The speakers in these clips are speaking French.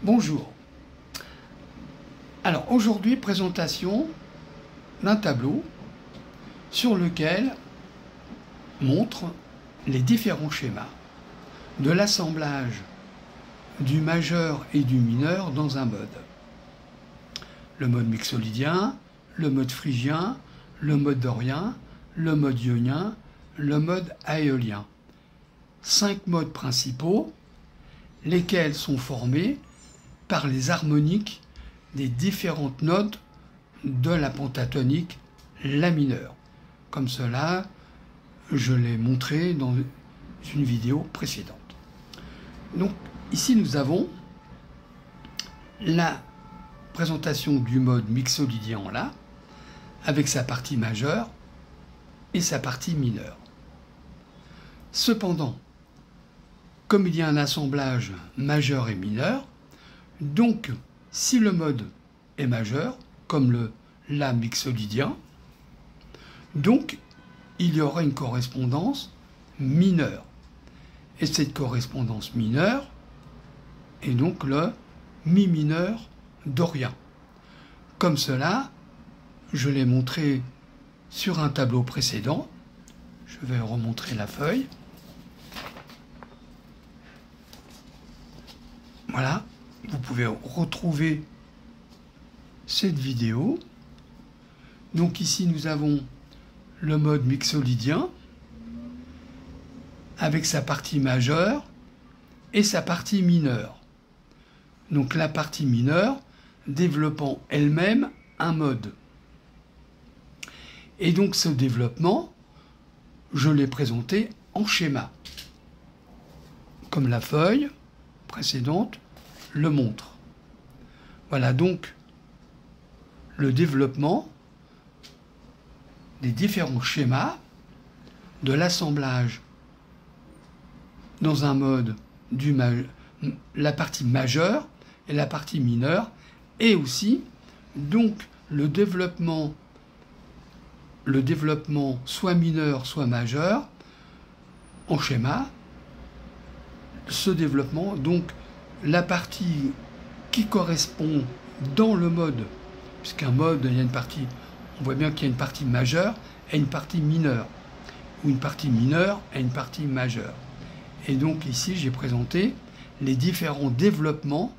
Bonjour. Alors aujourd'hui, présentation d'un tableau sur lequel montre les différents schémas de l'assemblage du majeur et du mineur dans un mode. Le mode mixolydien, le mode phrygien, le mode dorien, le mode ionien, le mode aéolien. 5 modes principaux, lesquels sont formés par les harmoniques des différentes notes de la pentatonique La mineur. Comme cela, je l'ai montré dans une vidéo précédente. Donc ici nous avons la présentation du mode mixolydien en La, avec sa partie majeure et sa partie mineure. Cependant, comme il y a un assemblage majeur et mineur, donc si le mode est majeur, comme le La mixolydien, donc il y aura une correspondance mineure. Et cette correspondance mineure est donc le Mi mineur dorien. Comme cela, je l'ai montré sur un tableau précédent. Je vais remontrer la feuille. Voilà, vous pouvez retrouver cette vidéo. Donc ici nous avons le mode mixolydien avec sa partie majeure et sa partie mineure. Donc la partie mineure développant elle-même un mode. Et donc ce développement, je l'ai présenté en schéma, comme la feuille précédente le montre. Voilà donc le développement des différents schémas de l'assemblage dans un mode la partie majeure et la partie mineure, et aussi donc le développement soit mineur soit majeur en schéma. Ce développement, donc la partie qui correspond dans le mode, puisqu'un mode, il y a une partie, on voit bien qu'il y a une partie majeure et une partie mineure, ou une partie mineure et une partie majeure. Et donc ici, j'ai présenté les différents développements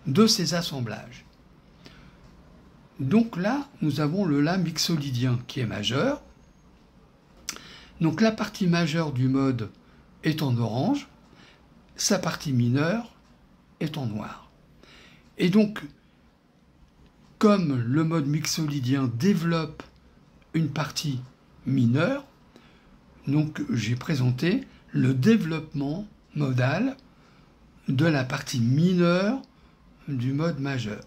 de ces assemblages. Donc là, nous avons le La mixolydien qui est majeur. Donc la partie majeure du mode est en orange, sa partie mineure est en noir. Et donc, comme le mode mixolydien développe une partie mineure, donc j'ai présenté le développement modal de la partie mineure du mode majeur.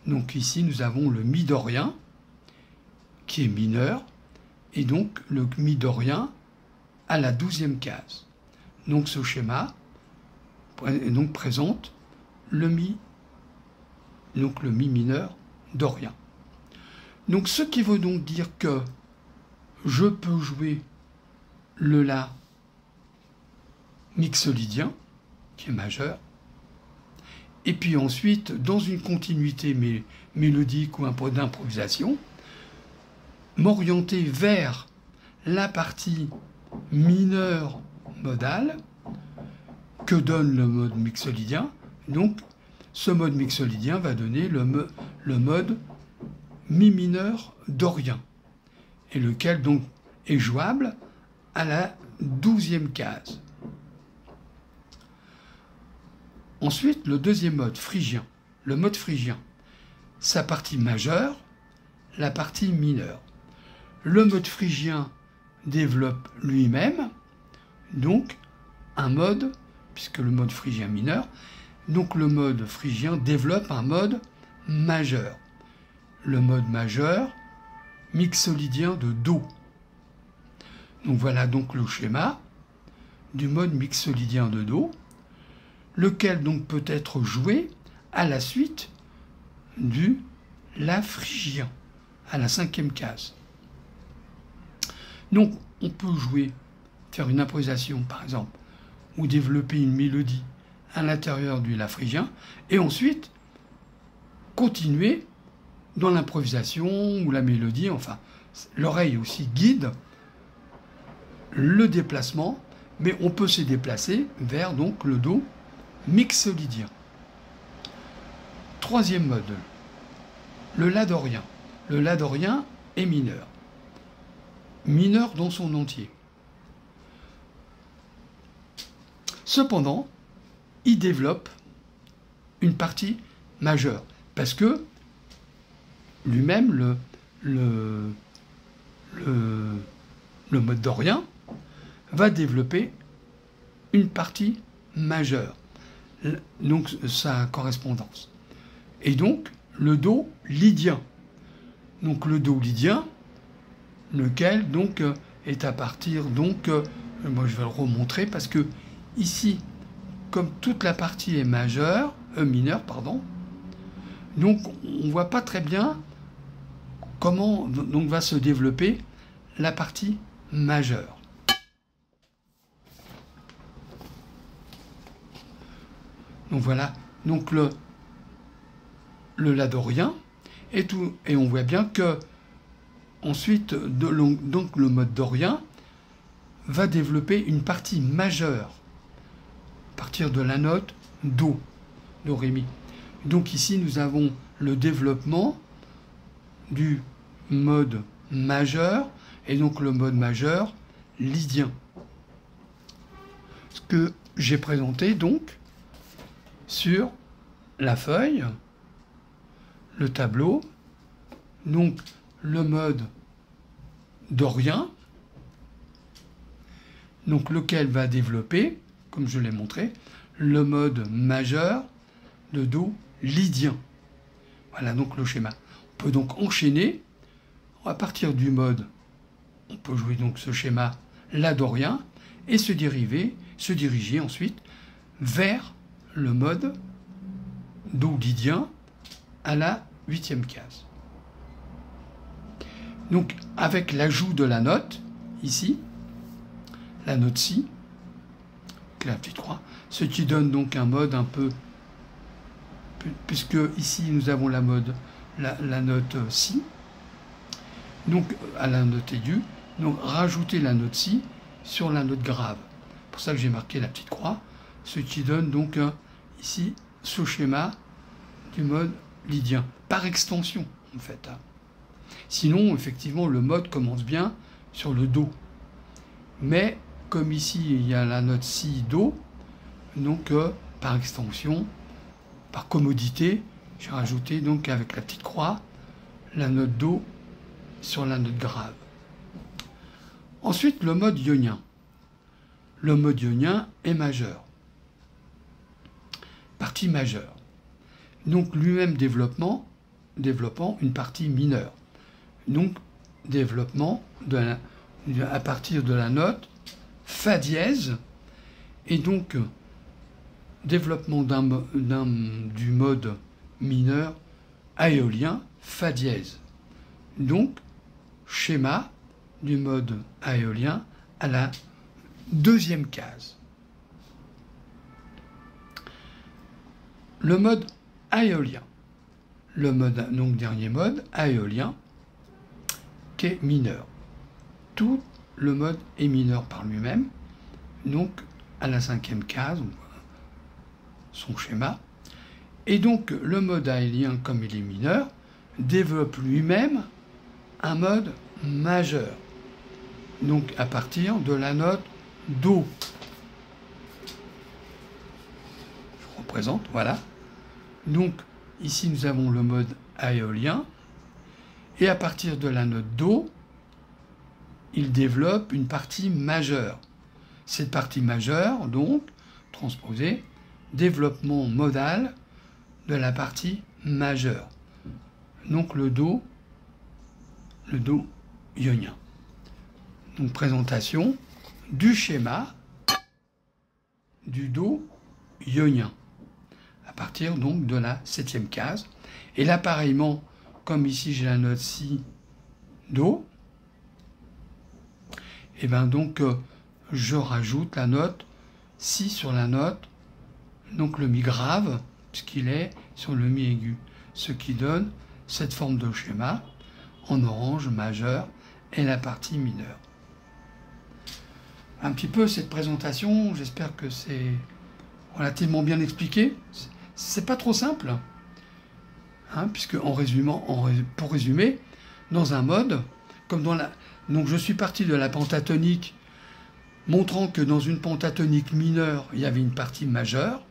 Donc ici, nous avons le Mi dorien qui est mineur, et donc le Mi dorien à la 12e case. Donc ce schéma présente le Mi mineur dorien. Donc ce qui veut donc dire que je peux jouer le La mixolydien, qui est majeur, et puis ensuite, dans une continuité mélodique ou un peu d'improvisation, m'orienter vers la partie mineure modale que donne le mode mixolydien. Donc, ce mode mixolydien va donner le mode Mi mineur dorien, et lequel donc est jouable à la 12e case. Ensuite, le deuxième mode, phrygien. Le mode phrygien, sa partie majeure, la partie mineure. Le mode phrygien développe lui-même donc un mode, puisque le mode phrygien mineur, donc le mode phrygien développe un mode majeur. Le mode majeur mixolydien de Do. Donc voilà donc le schéma du mode mixolydien de Do, lequel donc peut être joué à la suite du La phrygien, à la 5e case. Donc on peut jouer, faire une improvisation par exemple, ou développer une mélodie à l'intérieur du La phrygien, et ensuite continuer dans l'improvisation ou la mélodie, enfin, l'oreille aussi guide le déplacement, mais on peut se déplacer vers donc le Do mixolydien. Troisième mode, le La dorien. Le La dorien est mineur. Mineur dans son entier. Cependant, il développe une partie majeure, parce que lui-même, le mode dorien va développer une partie majeure, donc sa correspondance. Et donc, le Do lydien. Donc, le Do lydien, lequel donc est à partir, donc, moi je vais le remontrer parce que ici, comme toute la partie est mineure, pardon, donc on ne voit pas très bien comment donc va se développer la partie majeure. Donc voilà, donc le La dorien, et on voit bien que ensuite, donc le mode dorien va développer une partie majeure à partir de la note Do, Do, Ré, Mi. Donc ici, nous avons le développement du mode majeur, et donc le mode majeur lydien. Ce que j'ai présenté donc sur la feuille, le tableau, donc le mode dorien, donc lequel va développer, comme je l'ai montré, le mode majeur de Do lydien. Voilà donc le schéma. On peut donc enchaîner à partir du mode, on peut jouer donc ce schéma La dorien et se diriger ensuite vers le mode Do lydien à la 8e case. Donc avec l'ajout de la note, ici, la note Si, la petite croix, ce qui donne donc un mode un peu, puisque ici nous avons la note Si, donc à la note aiguë, donc rajouter la note Si sur la note grave. C'est pour ça que j'ai marqué la petite croix, ce qui donne donc ici ce schéma du mode lydien, par extension en fait. Sinon, effectivement, le mode commence bien sur le Do. Mais comme ici, il y a la note Si, Do, donc par extension, par commodité, j'ai rajouté donc avec la petite croix la note Do sur la note grave. Ensuite, le mode ionien. Le mode ionien est majeur. Partie majeure. Donc lui-même développant une partie mineure. Donc développement à partir de la note Fa dièse, et donc développement du mode mineur aéolien Fa dièse. Donc schéma du mode aéolien à la 2e case. Le mode aéolien. Le mode, donc dernier mode, aéolien, qui est mineur. Tout le mode est mineur par lui-même, donc à la 5e case, son schéma. Et donc le mode aélien, comme il est mineur, développe lui-même un mode majeur. Donc à partir de la note Do. Je représente, voilà. Donc ici nous avons le mode aéolien, et à partir de la note Do, il développe une partie majeure. Cette partie majeure, donc, transposée, développement modal de la partie majeure. Donc le Do ionien. Donc présentation du schéma du Do ionien, à partir donc de la 7e case. Et là, pareillement, comme ici j'ai la note Si, Do, et bien donc je rajoute la note Si sur la note donc le mi grave, puisqu'il est sur le mi aigu, ce qui donne cette forme de schéma en orange majeur et la partie mineure. Un petit peu cette présentation, j'espère que c'est relativement bien expliqué. C'est pas trop simple, hein, puisque pour résumer, dans un mode, comme dans la... Donc je suis parti de la pentatonique, montrant que dans une pentatonique mineure, il y avait une partie majeure.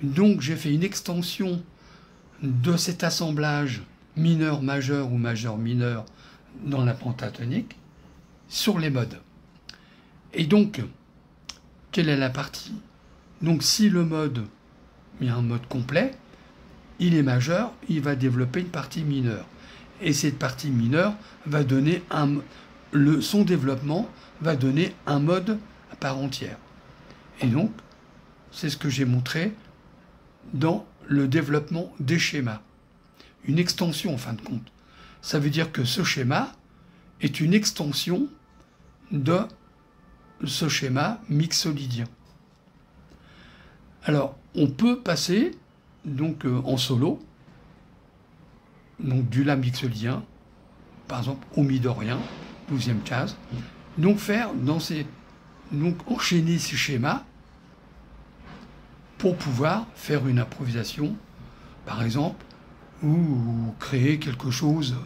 Donc j'ai fait une extension de cet assemblage mineur-majeur ou majeur-mineur dans la pentatonique sur les modes. Et donc, quelle est la partie? Donc si le mode, il y a un mode complet, il est majeur, il va développer une partie mineure. Et cette partie mineure va donner son développement va donner un mode à part entière. Et donc, c'est ce que j'ai montré dans le développement des schémas. Une extension en fin de compte. Ça veut dire que ce schéma est une extension de ce schéma mixolydien. Alors, on peut passer donc en solo, donc du La mixolydien, par exemple au midorien, 12e case, donc enchaîner ces schémas pour pouvoir faire une improvisation, par exemple, ou créer quelque chose,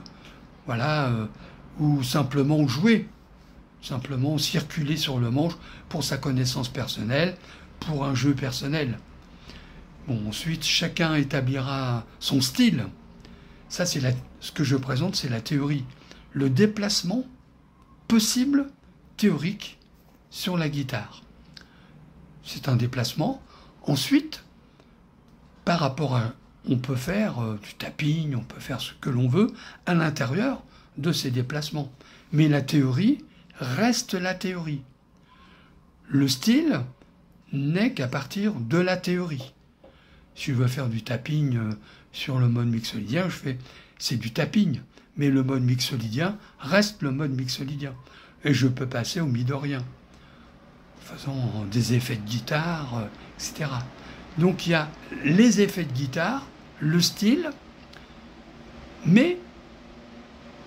voilà, ou simplement jouer, simplement circuler sur le manche pour sa connaissance personnelle, pour un jeu personnel. Bon, ensuite, chacun établira son style. Ça, ce que je présente, c'est la théorie. Le déplacement possible théorique sur la guitare. C'est un déplacement. Ensuite, par rapport à... On peut faire du tapping, on peut faire ce que l'on veut à l'intérieur de ces déplacements. Mais la théorie reste la théorie. Le style n'est qu'à partir de la théorie. Si je veux faire du tapping sur le mode mixolydien, c'est du tapping. Mais le mode mixolydien reste le mode mixolydien. Et je peux passer au midorien, faisant des effets de guitare, etc. Donc il y a les effets de guitare, le style, mais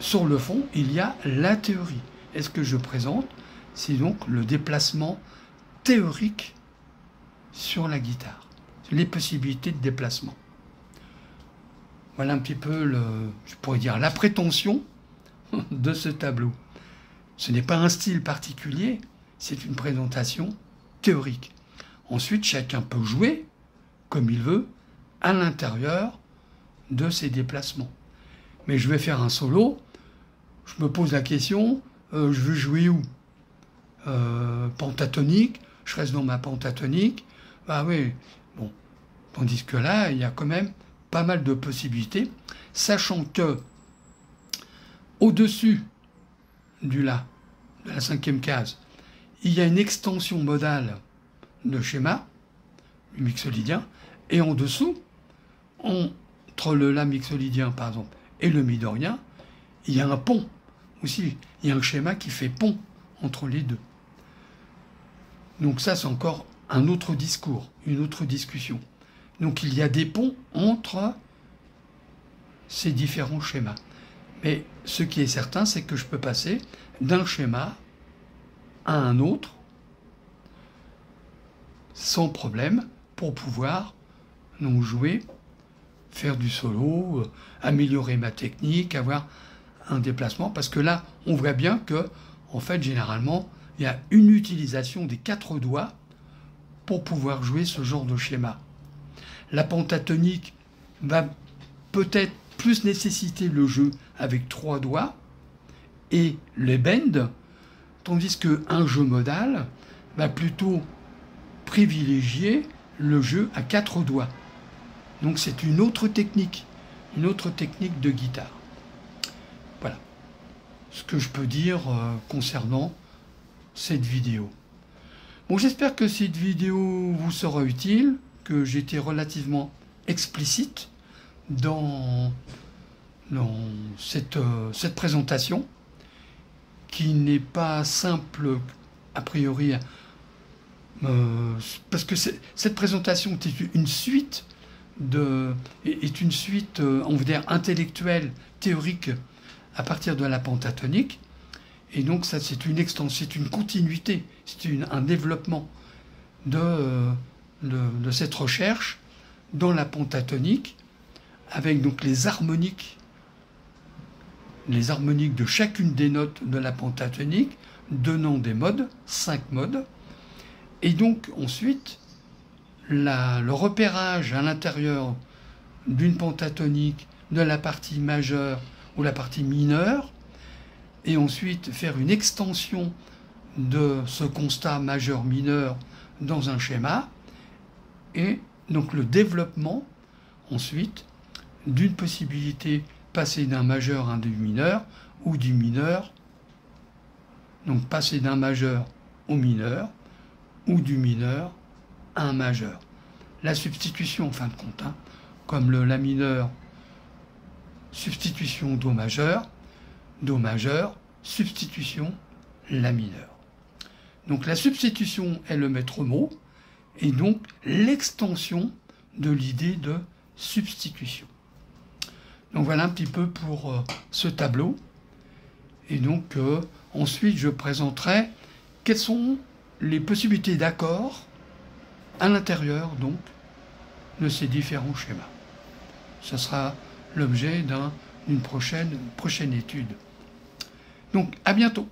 sur le fond, il y a la théorie. Et ce que je présente, c'est donc le déplacement théorique sur la guitare, les possibilités de déplacement. Voilà un petit peu, je pourrais dire, la prétention de ce tableau. Ce n'est pas un style particulier, c'est une présentation théorique. Ensuite, chacun peut jouer comme il veut à l'intérieur de ses déplacements. Mais je vais faire un solo, je me pose la question, je veux jouer où? Pentatonique, je reste dans ma pentatonique, ah oui, bon. Tandis que là, il y a quand même pas mal de possibilités, sachant que au-dessus du La, de la 5e case, il y a une extension modale de schéma, du mixolydien, et en dessous, entre le La mixolydien, par exemple, et le midorien, il y a un pont aussi. Il y a un schéma qui fait pont entre les deux. Donc ça, c'est encore un autre discours, une autre discussion. Donc il y a des ponts entre ces différents schémas. Mais ce qui est certain, c'est que je peux passer d'un schéma à un autre sans problème pour pouvoir donc jouer, faire du solo, améliorer ma technique, avoir un déplacement. Parce que là, on voit bien que, en fait, généralement, il y a une utilisation des 4 doigts pour pouvoir jouer ce genre de schéma. La pentatonique va peut-être plus nécessiter le jeu avec 3 doigts et les bends, tandis qu'un jeu modal va plutôt privilégier le jeu à 4 doigts. Donc c'est une autre technique de guitare. Voilà ce que je peux dire concernant cette vidéo. Bon, j'espère que cette vidéo vous sera utile, que j'étais relativement explicite dans cette présentation, qui n'est pas simple a priori parce que cette présentation est une suite est une suite, on va dire, intellectuelle, théorique, à partir de la pentatonique. Et donc ça, c'est une extension, c'est une continuité, c'est un développement de cette recherche dans la pentatonique, avec donc les harmoniques de chacune des notes de la pentatonique, donnant des modes, 5 modes. Et donc ensuite, le repérage à l'intérieur d'une pentatonique de la partie majeure ou la partie mineure, et ensuite faire une extension de ce constat majeur-mineur dans un schéma, et donc le développement ensuite d'une possibilité passer d'un majeur à un mineur, ou du mineur, donc passer d'un majeur au mineur, ou du mineur à un majeur. La substitution, en fin de compte, comme le la mineur, substitution do majeur, substitution la mineur. Donc la substitution est le maître mot, et donc l'extension de l'idée de substitution. Donc voilà un petit peu pour ce tableau. Et donc ensuite je présenterai quelles sont les possibilités d'accord à l'intérieur donc de ces différents schémas. Ce sera l'objet d'une prochaine étude. Donc à bientôt.